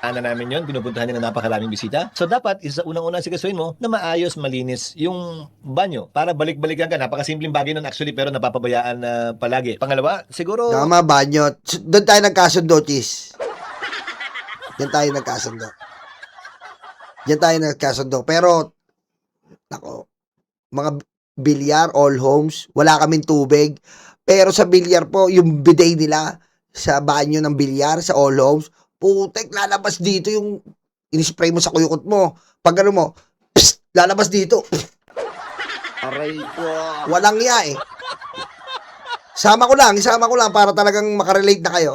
Ana namin yon, pinupuntahan niya na napakaraming bisita. So dapat, isa unang-una sigasuhin mo na maayos, malinis yung banyo para balik-balikan ka. Napakasimpleng bagay nun actually pero napapabayaan na palagi. Pangalawa, siguro... Tama, banyo. Doon tayo nagkasundo, Chis. Diyan tayo nagkasundo. Diyan tayo nagkasundo. Pero, ako, mga bilyar, all homes, wala kaming tubig. Pero sa bilyar po, yung bidet nila sa banyo ng bilyar, sa all homes, putek, lalabas dito yung in-spray mo sa kuyukot mo. Pag ano mo, psst, lalabas dito. Aray ko. Walang iya eh. Isama ko lang para talagang makarelate na kayo.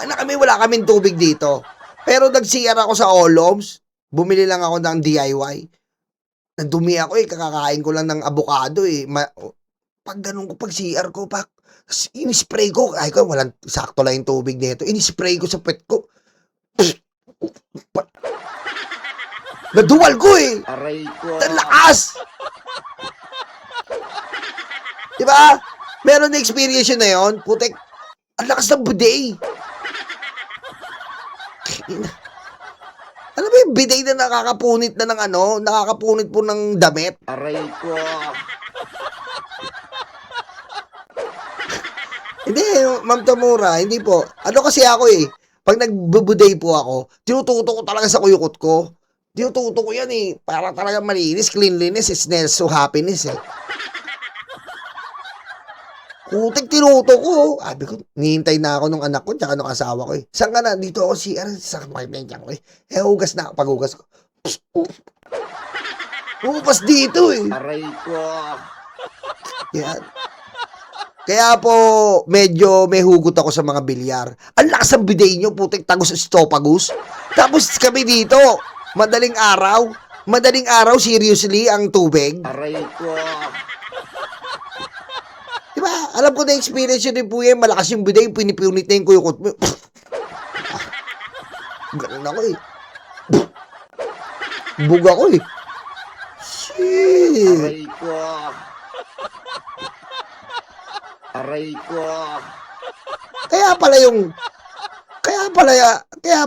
Na kami, wala kaming tubig dito. Pero nag-CR ako sa all homes. Bumili lang ako ng DIY. Nagdumi ako eh, kakakain ko lang ng avocado eh. Pag ganun ko, pag CR ko, in-spray ko, ay ko, walang sakto lang yung tubig nito. In-spray ko sa pet ko. Naduwal ko eh. Aray ko. Ang lakas! Diba? Meron na experience yun na yun. Putek, ang lakas ng bidet. Alam mo yung bidet na nakakapunit na ng ano, nakakapunit po ng damit. Aray ko. Hindi, Ma'am Tamura, hindi po. Ano kasi ako eh, pag nagbubuday po ako, tinututo ko talaga sa kuyukot ko. Tinututo ko yan eh, para talaga malinis, cleanliness is next to happiness eh. Kutik, tinuto ko. Sabi ko, nihintay na ako nung anak ko, tsaka nung asawa ko eh. Saan ka na? Dito ako sa kaibigan ko eh. Hugas na ako, pag-hugas ko. Hugas dito eh. Aray ko. Yan. Kaya po, medyo may hugot ako sa mga bilyar. Ang lakas ng bidet nyo, putik, tagos estopagus. Tapos kami dito, madaling araw, seriously, ang tubig. Aray ko. Diba? Alam ko na experience yun din po yan, malakas yung bidet, pinipunit na yung kuyukot mo. Ganun ako eh. Bug ako eh. Shit. Aray ko. Aray ko. Kaya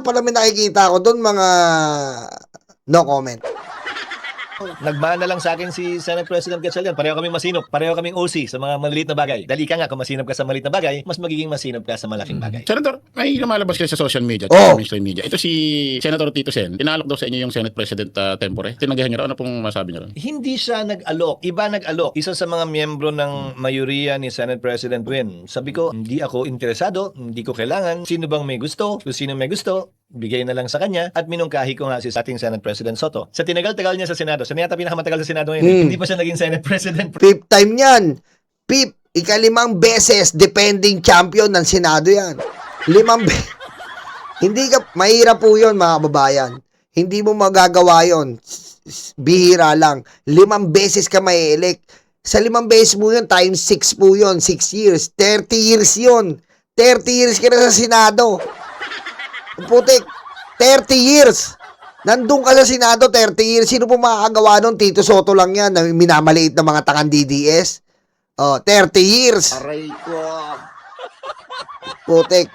pala may nakikita ako doon mga no comment. Nagmana lang sa akin si Senate President Gatchalian. Pareho kaming masinop. Pareho kaming OC sa mga maliliit na bagay. Dali ka nga, kung masinop ka sa maliit na bagay, mas magiging masinop ka sa malaking bagay. Senator, may lumalabas kayo sa social media, Oh. mainstream media. Ito si Senator Tito Sen. Tinalok daw sa inyo yung Senate President tempore. Tinagayan niyo raw. Ano pong masabi niyo ron? Hindi siya nag-alok. Iba nag-alok. Isa sa mga miyembro ng mayoriya ni Senate President Win. Sabi ko, hindi ako interesado. Hindi ko kailangan. Sino bang may gusto? Kung sino may gusto, bigay na lang sa kanya. At minungkahi ko nga si ating Senate President Soto. Sa tinagal-tagal niya sa Senado. Siya yata pinakamatagal sa Senado ngayon. Hindi pa siya naging Senate President. Fifth time yan. Fifth, ika-5 beses defending champion ng Senado yan. 5 beses. Hindi ka, mahirap po yun mga kababayan. Hindi mo magagawa yun. Bihira lang. 5 beses ka may elect. Sa 5 beses mo yun, times 6 po yun. 6 years. 30 years yun. 30 years ka na sa Senado. Putik, 30 years. Nandun ka sa Senado, 30 years. Sino po makakagawa nun? Tito Soto lang yan, na minamaliit na mga tangang DDS. 30 years. Aray ko. Putik.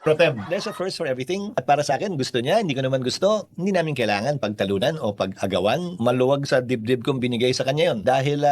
Protem. There's a first for everything. At para sa akin, gusto niya, hindi ko naman gusto. Hindi namin kailangan pagtalunan o pag-agawan. Maluwag sa dibdib kong binigay sa kanya yon. Dahil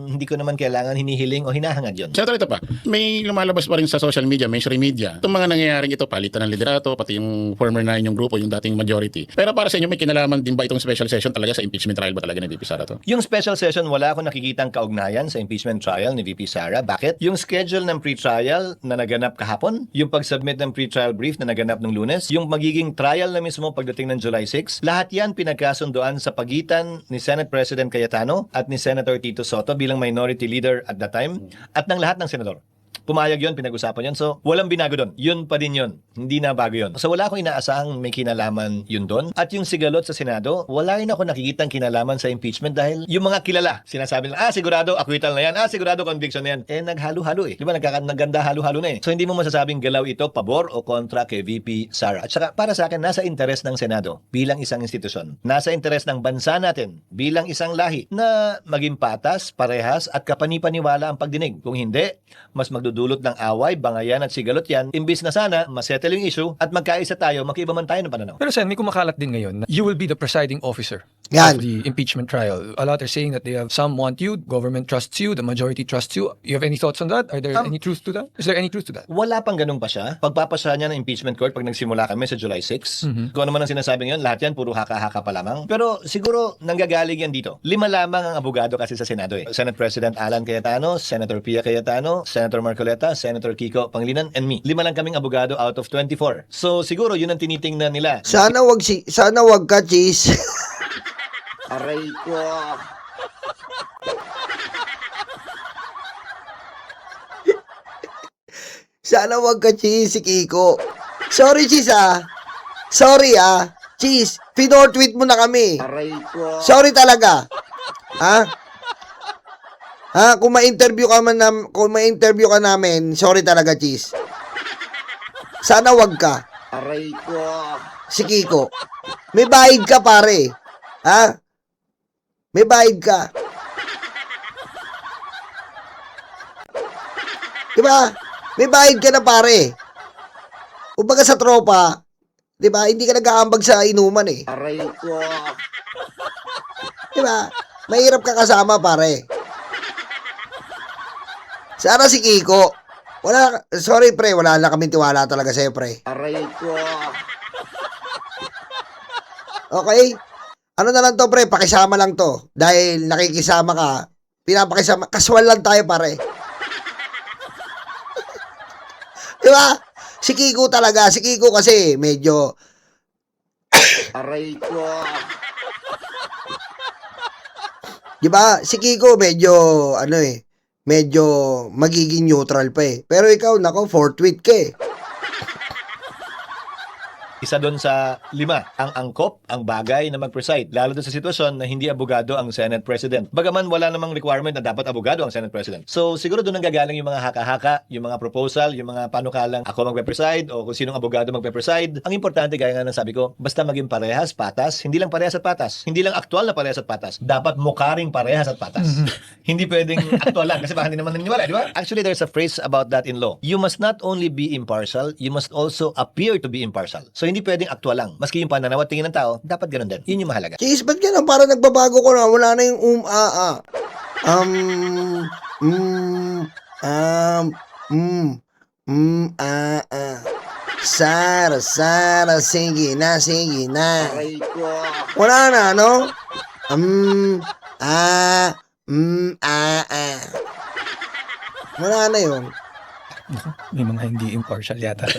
hindi ko naman kailangan hinihiling o hinahangad yon. Senator, ito pa. May lumalabas pa rin sa social media, mainstream media. Itong mga nangyayaring ito, palitan ng liderato, pati yung former na inyong grupo, yung dating majority. Pero para sa inyo, may kinalaman din ba itong special session talaga sa impeachment trial ba talaga ni VP Sara to? Yung special session, wala akong nakikitang kaugnayan sa impeachment trial ni VP Sara. Bakit? Yung schedule ng pre-trial na naganap kahapon, yung pag-submit ng pre-trial brief na naganap ng Lunes, yung magiging trial na mismo pagdating ng July 6, lahat yan pinagkasunduan sa pagitan ni Senate President Cayetano at ni Senator Tito Soto bilang minority leader at that time at ng lahat ng senador. Pumayag yun, pinag-usapan yun. So, walang binago doon. Yun pa din yun. Hindi na bago yun. So, wala akong inaasahang may kinalaman yun doon. At yung sigalot sa Senado, wala rin ako nakikitang kinalaman sa impeachment dahil yung mga kilala, sinasabi nila, sigurado acquittal na yan. Sigurado conviction na yan. Naghalo-halo eh. Di ba? Naganda halo-halo na eh. So, hindi mo masasabing galaw ito, pabor o kontra kay VP Sara. At saka, para sa akin, nasa interes ng Senado bilang isang institusyon. Nasa interes ng bansa natin bilang isang lahi na maging patas, parehas at kapanipaniwala ang pagdinig. Kung hindi, mas magdududa magdudulot ng away, bangayan at sigalot yan, imbis na sana masettle yung issue at magkaisa tayo, magkaiba man tayo ng pananaw. Pero Sen, may kumakalat din ngayon na you will be the presiding officer Yan. of the impeachment trial. A lot are saying that some want you, government trusts you, the majority trusts you. You have any thoughts on that? Are there any truth to that? Is there any truth to that? Wala pang ganun pa siya. Pagpapasya niya ng impeachment court pag nagsimula kami sa July 6, kung ano man ang sinasabi ngayon, lahat yan puro haka-haka pa lamang. Pero siguro nanggagaling yan dito. 5 lamang ang abogado kasi sa Senado eh. Senate President Alan Cayetano, Senator Pia Cayetano, Senator Marcoleta, Senator Kiko Pangilinan, and me. 5 lang kaming abogado out of 24. So siguro yun ang tinitingnan nila. Sana wag ka, Cheese. Aray ko. Sana wag ka, Cheese, si Kiko. Sorry, Cheese, Sorry, Cheese, pinortweet mo na kami. Aray ko. Sorry talaga. Kung ma-interview ka namin, sorry talaga, Cheese. Sana wag ka. Aray ko. Si Kiko. May bayad ka, pare. May bayad ka. Diba? May bayad ka na, pare. Kumbaga sa tropa, diba? Hindi ka nag-aambag sa inuman eh. Aray ko. Diba? Mahirap ka kasama, pare. Sana si Kiko. Sorry, pre. Wala na kaming tiwala talaga sa'yo, pre. Aray ko. Okay? Ano na lang to, pre? Pakisama lang to. Dahil nakikisama ka, pinapakisama. Kaswal lang tayo, pare. Diba? Si Kiko talaga. Si Kiko kasi medyo... Aray ko. Diba? Si Kiko medyo, medyo magiging neutral pa eh. Pero ikaw, nako, forthwith ka eh. Isa doon sa 5, ang angkop, ang bagay na mag-preside, lalo doon sa sitwasyon na hindi abogado ang Senate President. Bagaman wala namang requirement na dapat abogado ang Senate President. So siguro doon ang gagaling yung mga haka-haka, yung mga proposal, yung mga panukalang ako magpe-preside o kung sinong abogado magpe-preside. Ang importante, gaya nga ng sabi ko, basta maging parehas, patas, hindi lang parehas at patas. Hindi lang aktual na parehas at patas. Dapat mukaring parehas at patas. Hindi pwedeng aktual lang kasi baka hindi naman naniniwala, di ba? Actually, there's a phrase about that in law. You must not only be impartial, you must also appear to be impartial. So hindi pwedeng aktual lang. Maski yung pananaw at tingin ng tao, dapat ganun din. Yun yung mahalaga. Cheese, ba't ganun? Parang nagbabago ko na. Wala na yung Sara, sige na. Aray ko. Wala na, no? Wala na yun. May mga hindi impartial yata.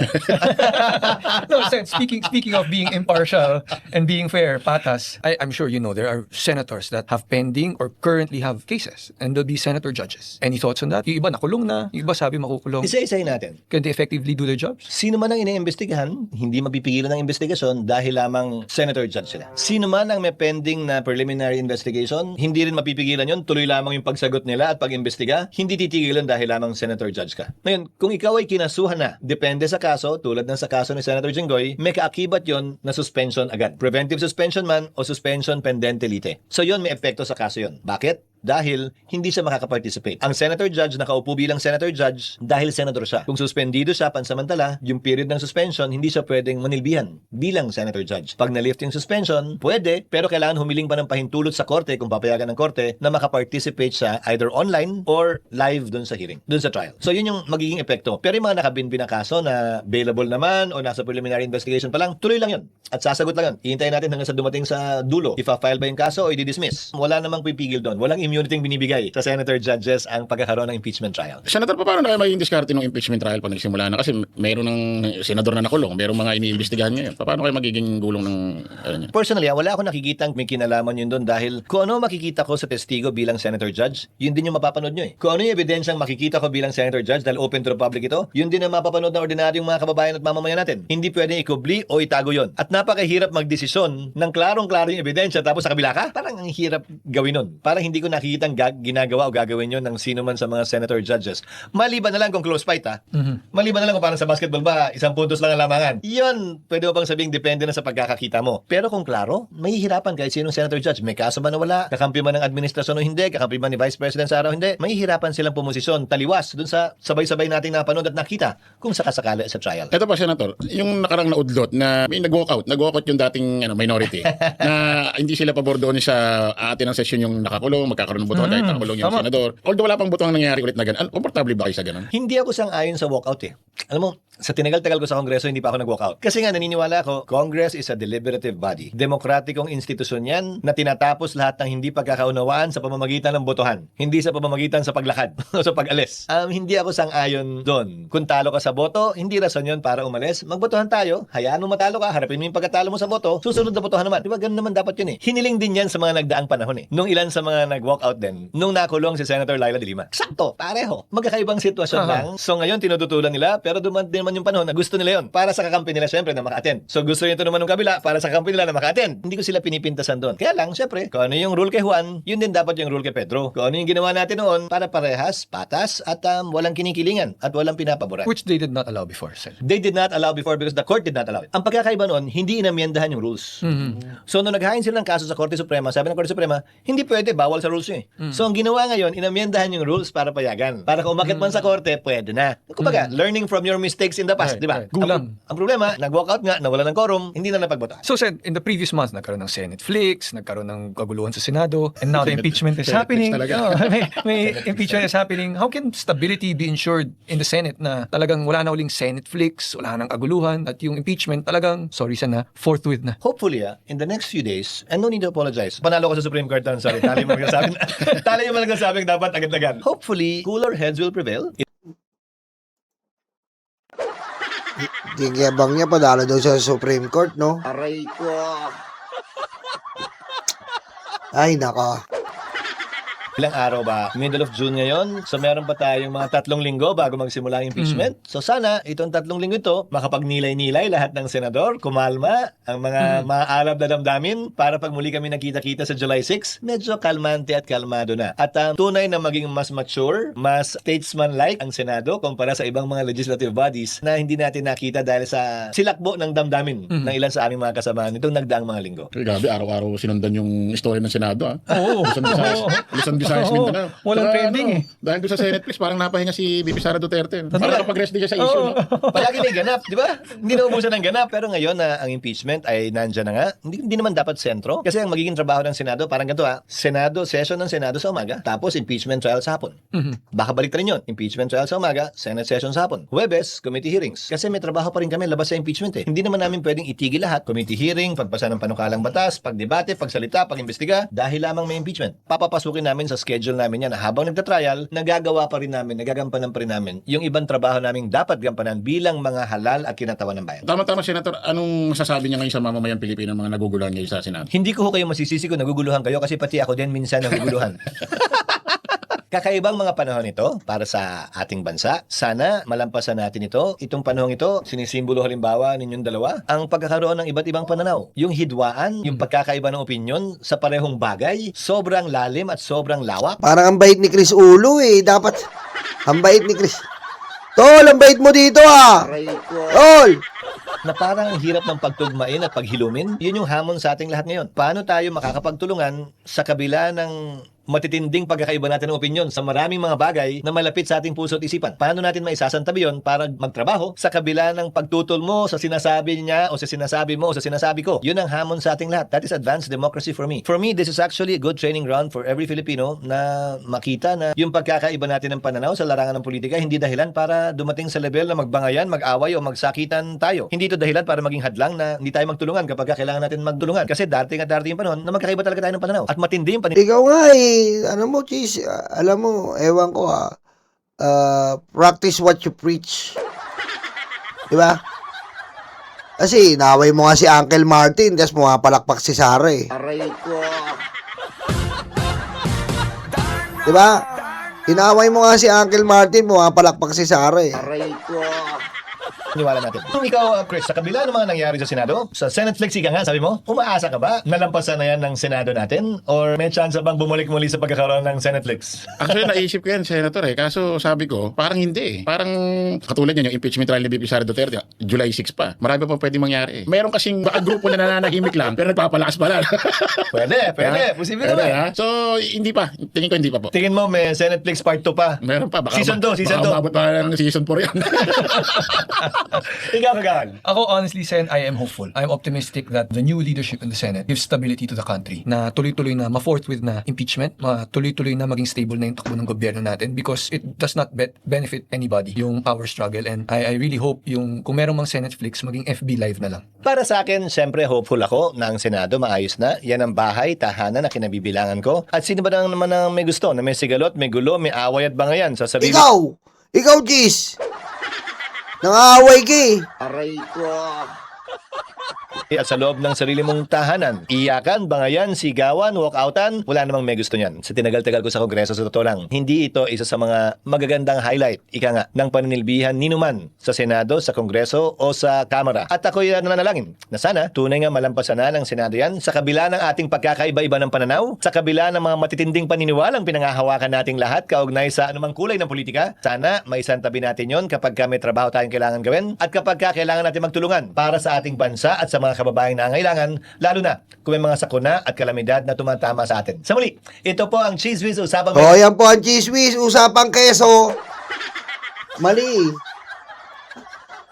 No, Sen, speaking of being impartial and being fair, patas, I'm sure you know there are senators that have pending or currently have cases and they'll be senator judges. Any thoughts on that? Yung iba nakulong na, yung iba sabi makukulong. Isa-isahin natin. Can they effectively do their jobs? Sino man ang iniimbestigahan, hindi mapipigilan ng investigasyon dahil lamang senator judge sila. Sino man ang may pending na preliminary investigation, hindi rin mapipigilan yon, tuloy lamang yung pagsagot nila at pag-imbestiga, hindi titigilan dahil lamang senator judge ka. Ngayon, kung ikaw ay kinasuhan na, depende sa kaso, tulad ng sa kaso ni Senator Jinggoy, may kaakibat yon na suspension agad. Preventive suspension man o suspension pendente lite. So yon may epekto sa kaso yon. Bakit? Dahil hindi siya makakaparticipate. Ang senator judge nakaupo bilang senator judge dahil senador siya. Kung suspendido siya pansamantala, yung period ng suspension, hindi siya pwedeng manilbihan bilang senator judge. Pag na-lift yung suspension, pwede, pero kailangan humiling pa ng pahintulot sa korte kung papayagan ng korte na makaparticipate siya either online or live dun sa hearing, dun sa trial. So yun yung magiging epekto. Pero yung mga nakabinbin na kaso na bailable naman o nasa preliminary investigation pa lang, tuloy lang yun. At sasagot lang yun. Ihintayin natin hanggang sa dumating sa dulo. Ifa-file ba yung kaso o i-dismiss? Wala namang pipigil doon. Walang immunity binibigay sa senator judges ang pagkakaroon ng impeachment trial. Senator, paano na kayo maging diskarte ng impeachment trial pag nagsimula na? Kasi mayroon ng senador na nakulong, mayroong mga iniimbestigahan ngayon. Paano kayo magiging gulong ng... Personally, wala ako nakikitang may kinalaman yun doon dahil kung ano makikita ko sa testigo bilang senator judge, yun din yung mapapanood nyo eh. Kung ano yung ebidensyang makikita ko bilang senator judge dahil open to the public ito, yun din ang mapapanood ng ordinaryong mga kababayan at mamamayan natin. Hindi pwedeng ikubli o itago yun. At napakahirap magdesisyon ng klarong-klaro yung ebidensya tapos sa kabila ka, parang ang hirap gawin nun. Parang hindi ko nakikita nakikitang ginagawa o gagawin yun ng sino man sa mga senator judges. Maliban na lang kung close fight, ha? Maliban na lang kung parang sa basketball ba, 1 puntos lang ang lamangan. Yun, pwede mo bang sabing depende na sa pagkakakita mo. Pero kung klaro, mahihirapan kahit sinong senator judge. May kaso ba na wala? Kakampi man ng administrasyon o hindi? Kakampi man ni Vice President sa araw hindi? Mahihirapan silang pumosisyon, taliwas dun sa sabay-sabay nating napanood at nakita kung sakasakali sa trial. Ito pa, Senator, yung nakarang naudlot na may nag-walkout yung dating minority na hindi sila pabor doon sa atin ng session yung nakakulong, magkakaroon ng botohan kahit nakakulong yung tama. senador. Although wala pang botohan nangyayari ulit na ganun, komportable ba kayo sa ganun? Hindi ako sang-ayon sa walkout eh. Alam mo, sa tinagal-tagal ko sa Kongreso, hindi pa ako nag-walkout. Kasi nga, naniniwala ako, Congress is a deliberative body. Demokratikong institusyon yan na tinatapos lahat ng hindi pagkakaunawaan sa pamamagitan ng botohan. Hindi sa pamamagitan sa paglakad o sa pag-alis. Hindi ako sang-ayon doon. Kung talo ka sa boto, hindi rason yun para umalis. Magbotohan tayo, hayaan mo matalo ka, harapin mo yung pagkatalo mo sa boto, susunod na botohan naman. Diba, ganun naman dapat yun eh. Hiniling din yan sa mga nagdaang panahon eh. Nung ilan sa mga nag-walkout din, nung nakulong si Senator Laila de Lima. Sakto, pareho. Magkakaibang sitwasyon lang. So ngayon, tinututulan nila, pero duman din naman yung panahon na gusto nila yon para sa kakampi nila syempre na maka-attend. So gusto nito naman ng kabila para sa kakampi nila na maka-attend. Hindi ko sila pinipintasan doon. Kaya lang, syempre, kung ano yung rule kay Juan, yun din dapat yung rule kay Pedro. Kung ano yung ginawa natin noon para parehas, patas, at walang kinikilingan at walang pinapaboran. Which they did not allow before, Sen. They did not allow before because the court did not allow it. Ang pagkakaiba noon, hindi inamyendahan yung rules. So nung naghain sila ng kaso sa Korte Suprema, sabi ng Korte Suprema, hindi pwede, bawal sa rules yun eh. So ang ginawa ngayon, inamyendahan yung rules para payagan. Para kung umakit man sa Korte, pwede na. Kumbaga, learning from your mistakes in the past, Right, di ba? right. Gulang. Ang problema, nag-walkout nga, nawala ng quorum, hindi na napagbotohan. So, Sen, in the previous months, nagkaroon ng Senate Flix, nagkaroon ng kaguluhan sa Senado, and now the impeachment is Senate happening. Flix talaga. May impeachment is happening. How can stability be ensured in the Senate na talagang wala na uling Senate Flix, wala nang kaguluhan, at yung impeachment talagang, sorry sana, forthwith na? Hopefully, in the next few days, and no need to apologize. Panalo ko sa Supreme Court, sorry. Tali mo yung magsasabing dapat agad-agad. Hopefully, cooler heads will prevail. Gingyabang niya, padalo daw sa Supreme Court, no? Aray ko. Ay, naka. Ilang araw ba? Middle of June ngayon. So meron pa tayong mga 3 linggo bago magsimula ang impeachment. So sana itong 3 linggo ito, makapagnilay-nilay lahat ng senador, kumalma ang mga maaalab na damdamin para pag muli kami nakita-kita sa July 6, medyo kalmante at kalmado na. At tunay na maging mas mature, mas statesman-like ang Senado kumpara sa ibang mga legislative bodies na hindi natin nakita dahil sa silakbo ng damdamin ng ilan sa aming mga kasama nitong nagdaang mga linggo. Grabe, araw-araw sinundan yung istorya ng Senado. Oo. Luzon, Visayas, Mindanao. Walang Saka, trending eh. Dahil doon sa Senate Flix, parang napahinga si VP Sara Duterte. Parang nakapag-rest din siya sa issue. No? Palagi may ganap, di ba? Hindi na ubusan ng ganap. Pero ngayon na ang impeachment ay nandyan na nga, hindi naman dapat sentro. Kasi ang magiging trabaho ng Senado, parang ganito Senado, session ng Senado sa umaga, tapos impeachment trial sa hapon. Baka balik rin yun. Impeachment trial sa umaga, Senate session sa hapon. Huwebes, committee hearings. Kasi may trabaho pa rin kami labas sa impeachment eh. Hindi naman namin pwedeng itigil lahat. Committee hearing, pagpasa ng panukalang batas, pagdebate, pagsalita, pagimbestiga, dahil lamang may impeachment. Papapasukin namin sa schedule namin yan na habang nagtatrial, nagagawa pa rin namin, nagagampanan pa rin namin yung ibang trabaho namin dapat gampanan bilang mga halal at kinatawan ng bayan. Tama-tama, Senator. Anong masasabi niya ngayon sa mamamayan Pilipino ng mga naguguluhan ngayon sa Senado? Hindi ko kayo masisisi kung naguguluhan kayo kasi pati ako din minsan naguguluhan. Kakaibang mga panahon ito para sa ating bansa. Sana malampasan natin ito. Itong panahon ito, sinisimbolo halimbawa ninyong dalawa, ang pagkakaroon ng iba't ibang pananaw. Yung hidwaan, yung pagkakaiba ng opinyon sa parehong bagay, sobrang lalim at sobrang lawak. Parang ang bait ni Chris Ulo eh. Dapat, ang bait ni Chris. Tol, ang bait mo dito Aray ko. Tol! Na parang hirap ng pagtugmain at paghilumin. Yun yung hamon sa ating lahat ngayon. Paano tayo makakapagtulungan sa kabila ng matitinding pagkakaiba natin ng opinyon sa maraming mga bagay na malapit sa ating puso at isipan? Paano natin maisasantabi yun para magtrabaho sa kabila ng pagtutol mo sa sinasabi niya o sa sinasabi mo o sa sinasabi ko? Yun ang hamon sa ating lahat. That is advanced democracy for me. For me, this is actually a good training ground for every Filipino na makita na yung pagkakaiba natin ng pananaw sa larangan ng politika hindi dahilan para dumating sa level na magbangayan, mag-away o magsakitan tayo. Hindi ito dahilan para maging hadlang na hindi tayo magtulungan kapag kailangan natin magtulungan. Kasi darating at darating yung panahon na magkakaiba talaga tayo ng pananaw. At matindi yung Ikaw nga eh. Ano mo, Cheese? Alam mo, ewan ko practice what you preach. Diba? Kasi, naway mo nga si Uncle Martin, tapos pumapalakpak si Sara eh. Aray ko. Diba? Inaway mo nga si Uncle Martin, pumapalakpak si Sara eh. Aray ko. Niwala natin. Kung ikaw, Chris, sa kabila ng mga nangyari sa Senado, sa Senate Flex ka nga, sabi mo, umaasa ka ba? Nalampasan na yan ng Senado natin? Or may chance bang bumalik muli sa pagkakaroon ng Senate Flex? Actually, naisip ko yan, Senator Kaso sabi ko, parang hindi Parang katulad yan, yung impeachment trial ni VP Sara Duterte, July 6 pa. Marami pa pwede mangyari Meron kasing baka grupo na nananahimik lang, pero nagpapalakas pala. Pwede. Posible Pwede, naman. ha? So, hindi pa. Tingin ko hindi pa po. Tingin mo may Senate Flex Part 2 pa? Meron pa. Baka, Season 2, season 2. Baka umabot pa ng season 4 yan. Ikaw, Kagahan. Ako, honestly, Sen, I am hopeful. I am optimistic that the new leadership in the Senate gives stability to the country. Na tuloy-tuloy na ma-forthwith na impeachment, tuloy-tuloy na maging stable na yung takbo ng gobyerno natin because it does not benefit anybody, yung power struggle. And I really hope yung kung merong mga Senate Flicks, maging FB Live na lang. Para sa akin, siyempre hopeful ako na ang Senado maayos na. Yan ang bahay, tahanan na kinabibilangan ko. At sino ba naman ang may gusto na may sigalot, may gulo, may away at bangayan? Sasabihin, Ikaw, Cheese! Nangaaway ka eh. Aray ko. at sa loob ng sarili mong tahanan. Iyakan, bangayan, sigawan, walkoutan, wala namang may gusto niyan. Sa tinagal-tagal ko sa Kongreso, sa totoo lang, hindi ito isa sa mga magagandang highlight, ika nga, ng paninilbihan ni Numan sa Senado, sa Kongreso o sa Kamara. At ako'y nananalangin na sana tunay nga malampasan na ng Senado yan sa kabila ng ating pagkakaiba-iba ng pananaw, sa kabila ng mga matitinding paniniwalang pinangahawakan nating lahat kaugnay sa anumang kulay ng politika. Sana maisantabi natin yon kapag may trabaho tayong kailangan gawin at kapag kailangan natin magtulungan para sa ating bansa at sa mga kababayang nangangailangan, lalo na kung may mga sakuna at kalamidad na tumatama sa atin. Sa muli, ito po ang Cheese Whiz Usapang O, yan po ang Cheese Whiz, Usapang Keso. Mali.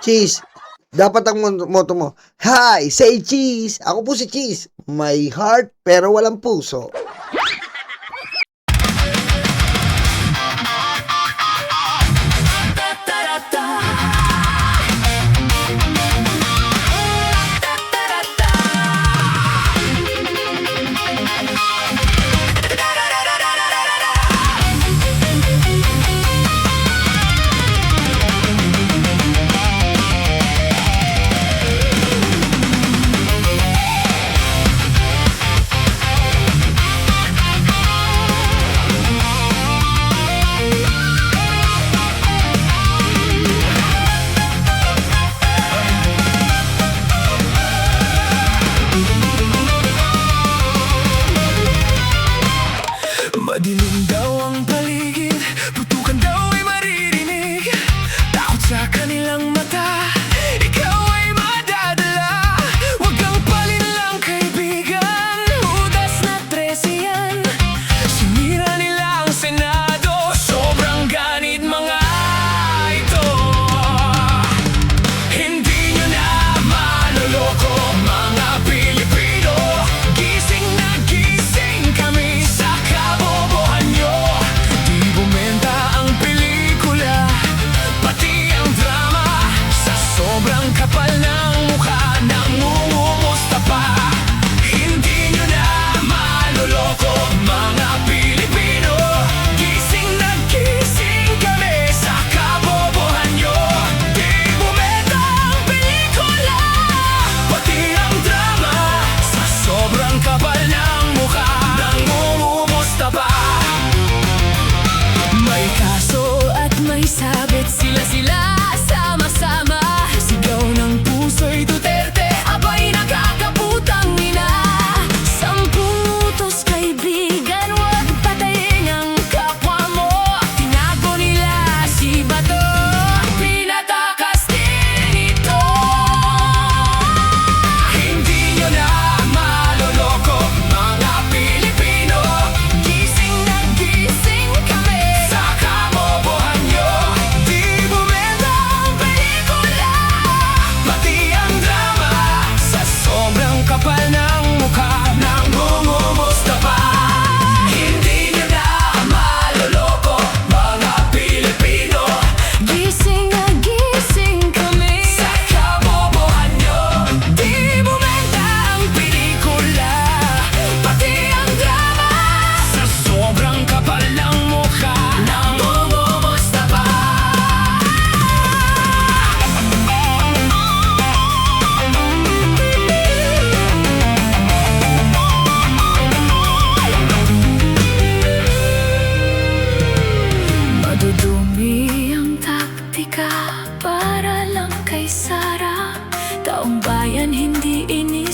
Cheese. Dapat ang motto mo, hi, say cheese. Ako po si Cheese. May heart pero walang puso.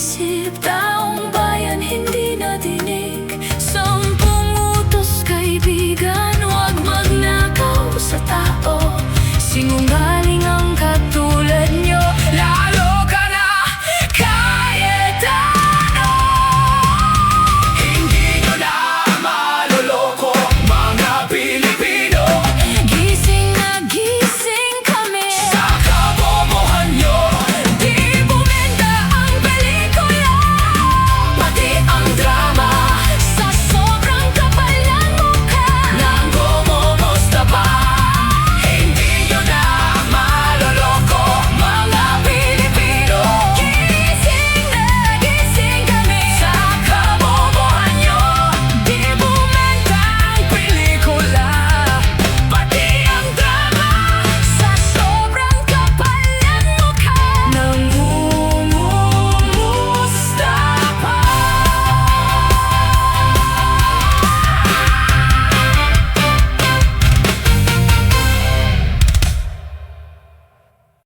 isip, taong bayan hindi nadinig. 10 utos kaibigan, huwag magnakaw sa tao. Singong